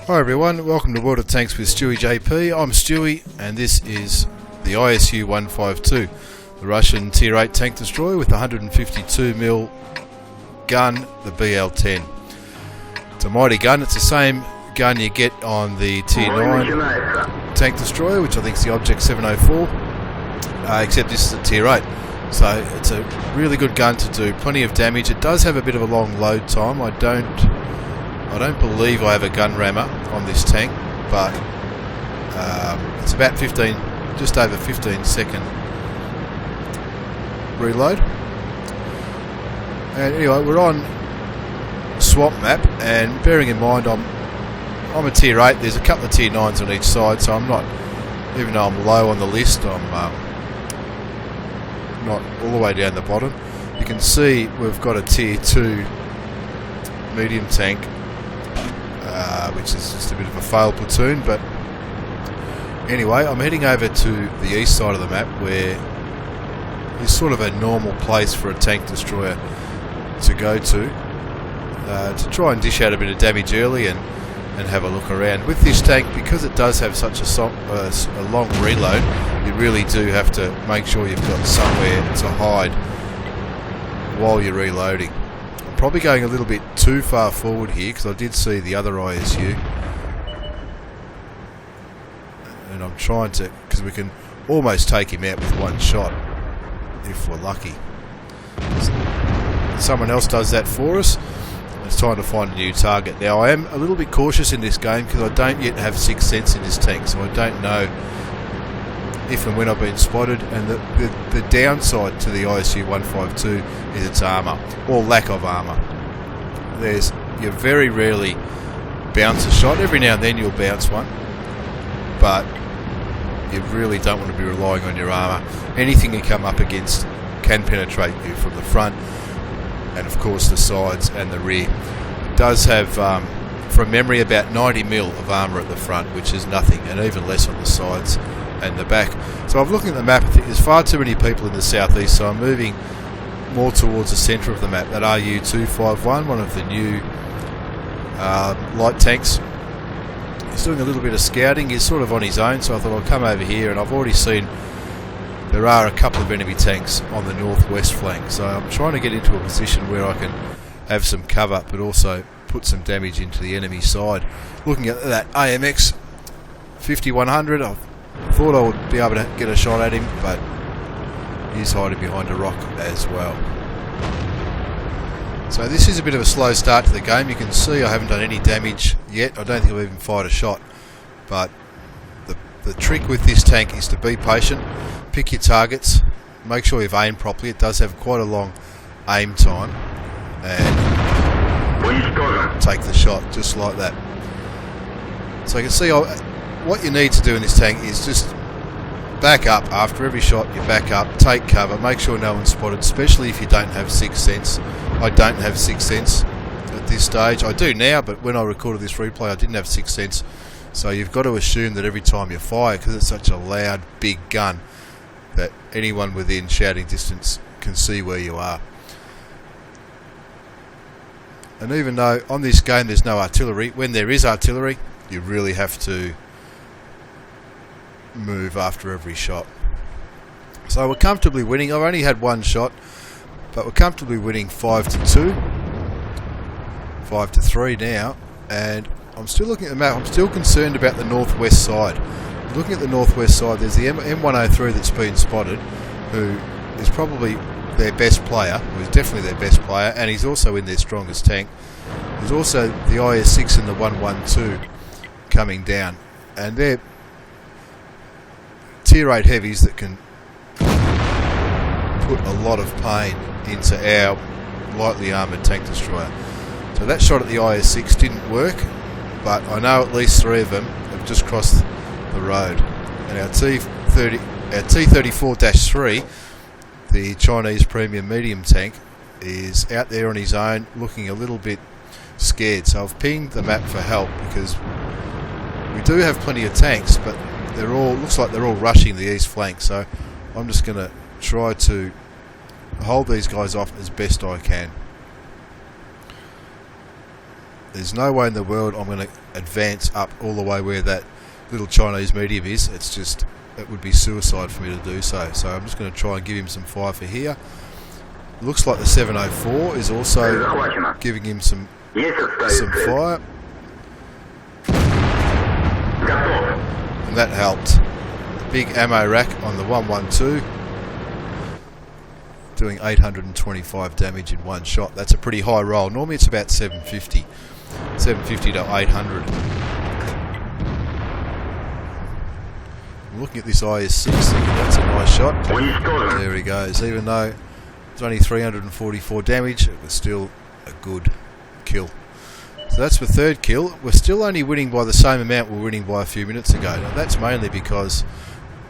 Hi everyone, welcome to World of Tanks with stewiejp. I'm Stewie and this is the ISU-152, the Russian Tier 8 tank destroyer with the 152mm gun, the BL-10. It's a mighty gun. It's the same gun you get on the Tier 9 tank destroyer, which I think is the Object 704, except this is a Tier 8. So it's a really good gun to do plenty of damage. It does have a bit of a long load time. I don't believe I have a gun rammer on this tank, but it's about 15, just over 15-second reload. And anyway, we're on Swamp Map, and bearing in mind I'm a Tier 8. There's a couple of Tier 9s on each side, so I'm not, even though I'm low on the list, I'm not all the way down the bottom. You can see we've got a Tier 2 medium tank, which is just a bit of a failed platoon, but anyway, I'm heading over to the east side of the map where it's sort of a normal place for a tank destroyer to go to try and dish out a bit of damage early and have a look around. With this tank, because it does have such a long reload, you really do have to make sure you've got somewhere to hide while you're reloading. I'm probably going a little bit too far forward here because I did see the other ISU, and I'm trying to, because we can almost take him out with one shot if we're lucky. Someone else does that for us. It's time to find a new target. Now, I am a little bit cautious in this game because I don't yet have sixth sense in this tank, so I don't know if and when I've been spotted. And the downside to the ISU-152 is its armour, or lack of armour. You very rarely bounce a shot. Every now and then you'll bounce one, but you really don't want to be relying on your armour. Anything you come up against can penetrate you from the front, and of course the sides and the rear. It does have, from memory, about 90mm of armour at the front, which is nothing, and even less on the sides and the back. So I'm looking at the map. I think there's far too many people in the southeast, so I'm moving more towards the centre of the map. That RU-251, one of the new light tanks, he's doing a little bit of scouting. He's sort of on his own, so I thought I'll come over here, and I've already seen there are a couple of enemy tanks on the northwest flank, so I'm trying to get into a position where I can have some cover but also put some damage into the enemy side. Looking at that AMX 5100, I thought I would be able to get a shot at him, but he's hiding behind a rock as well. So this is a bit of a slow start to the game. You can see I haven't done any damage yet. I don't think I've even fired a shot, but the trick with this tank is to be patient, pick your targets, make sure you've aimed properly. It does have quite a long aim time, and take the shot just like that. So you can see what you need to do in this tank is just back up. After every shot you back up, take cover, make sure no one's spotted, especially if you don't have sixth sense. I don't have sixth sense at this stage. I do now, but when I recorded this replay I didn't have sixth sense. So you've got to assume that every time you fire, because it's such a loud, big gun, that anyone within shouting distance can see where you are. And even though on this game there's no artillery, when there is artillery, you really have to move after every shot. So we're comfortably winning. I've only had one shot, but we're comfortably winning 5-2, 5-3 now, and I'm still looking at the map. I'm still concerned about the northwest side. Looking at the northwest side, there's the M103 that's been spotted, who is probably their best player, or is definitely their best player, and he's also in their strongest tank. There's also the IS-6 and the 112 coming down, and they're Tier 8 heavies that can put a lot of pain into our lightly armoured tank destroyer. So that shot at the IS-6 didn't work, but I know at least 3 of them have just crossed the road. And our T-34-3, the Chinese premium medium tank, is out there on his own, looking a little bit scared. So I've pinged the map for help, because we do have plenty of tanks, but looks like they're all rushing the east flank. So I'm just going to try to hold these guys off as best I can. There's no way in the world I'm going to advance up all the way where that little Chinese medium is. It's just, it would be suicide for me to do so. So I'm just going to try and give him some fire for here. Looks like the 704 is also giving him some fire. And that helped. The big ammo rack on the 112 doing 825 damage in one shot. That's a pretty high roll. Normally it's about 750 to 800. I'm looking at this IS-6, that's a nice shot. There he goes. Even though it's only 344 damage, it was still a good kill. So that's the third kill. We're still only winning by the same amount we were winning by a few minutes ago. Now that's mainly because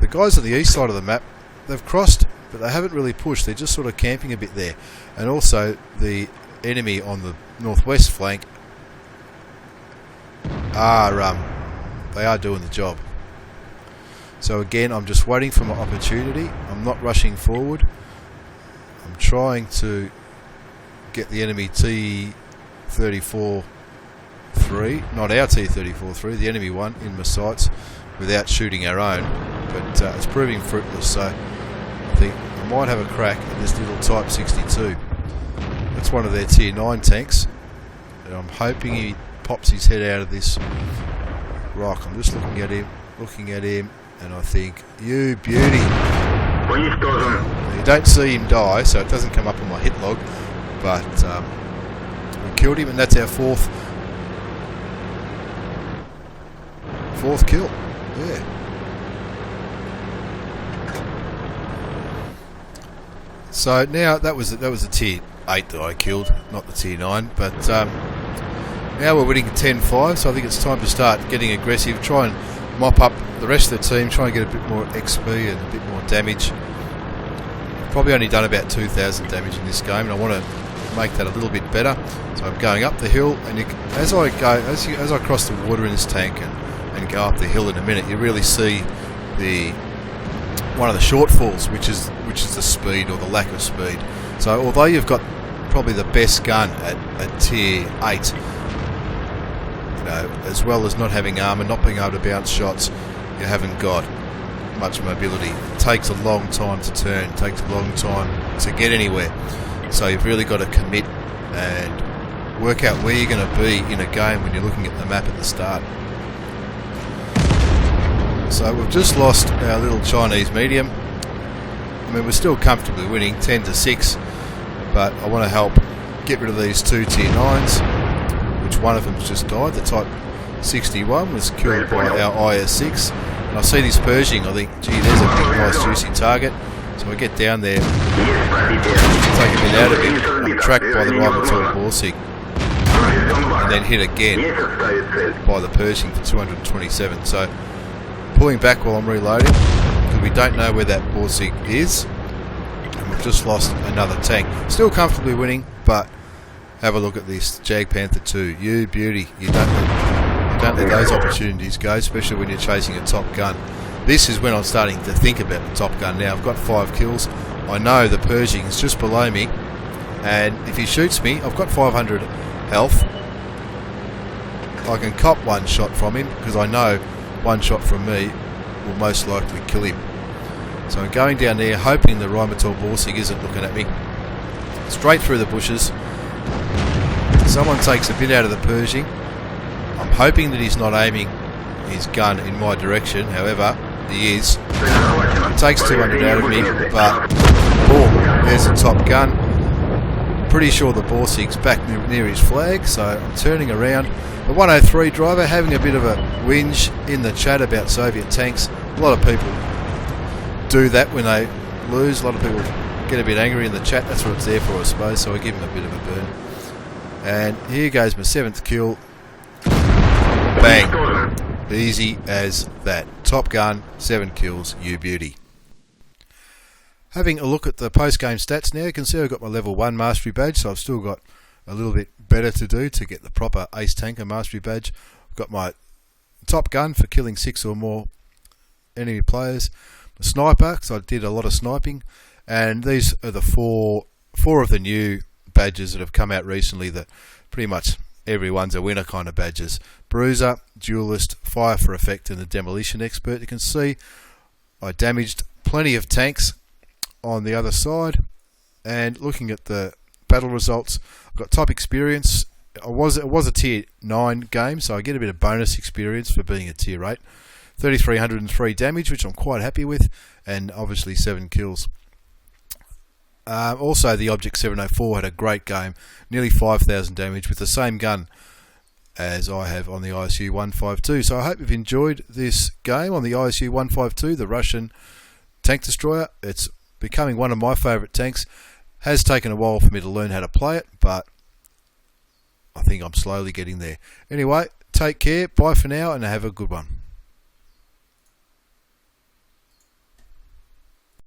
the guys on the east side of the map, they've crossed, but they haven't really pushed. They're just sort of camping a bit there. And also the enemy on the northwest flank are they are doing the job. So again, I'm just waiting for my opportunity. I'm not rushing forward. I'm trying to get the enemy T-34-3, not our T-34-3, the enemy one, in my sights without shooting our own. But it's proving fruitless, so I think I might have a crack at this little Type 62. That's one of their Tier 9 tanks, and I'm hoping he pops his head out of this rock. I'm just looking at him, and I think, you beauty. You don't see him die, so it doesn't come up on my hit log, but we killed him, and that's our fourth kill. Yeah. So now that was the Tier 8 that I killed, not the Tier 9, but now we're winning 10-5, so I think it's time to start getting aggressive, try and mop up the rest of the team, try and get a bit more XP and a bit more damage. I've probably only done about 2,000 damage in this game, and I want to make that a little bit better. So I'm going up the hill, and as I cross the water in this tank and go up the hill in a minute, you really see one of the shortfalls, which is the speed or the lack of speed. So although you've got probably the best gun at Tier 8, you know, as well as not having armour, not being able to bounce shots, you haven't got much mobility. It takes a long time to turn, it takes a long time to get anywhere. So you've really got to commit and work out where you're going to be in a game when you're looking at the map at the start. So we've just lost our little Chinese medium. I mean, we're still comfortably winning 10-6, but I want to help get rid of these two Tier 9s, which one of them's just died. The Type 61 was killed by our IS-6, and I see this Pershing. I think, gee, there's a big nice juicy target. So I get down there, take a bit out of it, I'm tracked by the Repeatable Borsig, and then hit again by the Pershing for 227. So pulling back while I'm reloading, because we don't know where that Borsig is, and we've just lost another tank. Still comfortably winning, but have a look at this Jag Panther 2. You beauty. You don't let those opportunities go, especially when you're chasing a top gun. This is when I'm starting to think about the top gun now. I've got 5 kills. I know the Pershing is just below me, and if he shoots me, I've got 500 health. I can cop one shot from him, because I know one shot from me will most likely kill him. So I'm going down there, hoping the Repeatable Borsig isn't looking at me. Straight through the bushes. Someone takes a bit out of the Pershing. I'm hoping that he's not aiming his gun in my direction, however, he is. It takes 200 out of me, but boom, there's the top gun. Pretty sure the Borsig's back near his flag, so I'm turning around. The 103 driver having a bit of a whinge in the chat about Soviet tanks. A lot of people do that when they lose. A lot of people get a bit angry in the chat. That's what it's there for, I suppose, so I give him a bit of a burn. And here goes my 7th kill. Bang. Easy as that. Top gun, 7 kills, you beauty. Having a look at the post-game stats now, you can see I've got my level 1 mastery badge, so I've still got a little bit better to do to get the proper ace tanker mastery badge. I've got my top gun for killing 6 or more enemy players. The sniper, because I did a lot of sniping, and these are the four of the new badges that have come out recently that pretty much everyone's a winner kind of badges. Bruiser, Duelist, Fire for Effect and the Demolition Expert. You can see I damaged plenty of tanks on the other side. And looking at the battle results, I've got top experience. It was a tier 9 game, so I get a bit of bonus experience for being a tier 8. 3,303 damage, which I'm quite happy with, and obviously 7 kills. Also, the Object 704 had a great game, nearly 5,000 damage with the same gun as I have on the ISU-152. So I hope you've enjoyed this game on the ISU-152, the Russian Tank Destroyer. It's becoming one of my favourite tanks. Has taken a while for me to learn how to play it, but I think I'm slowly getting there. Anyway, take care, bye for now, and have a good one.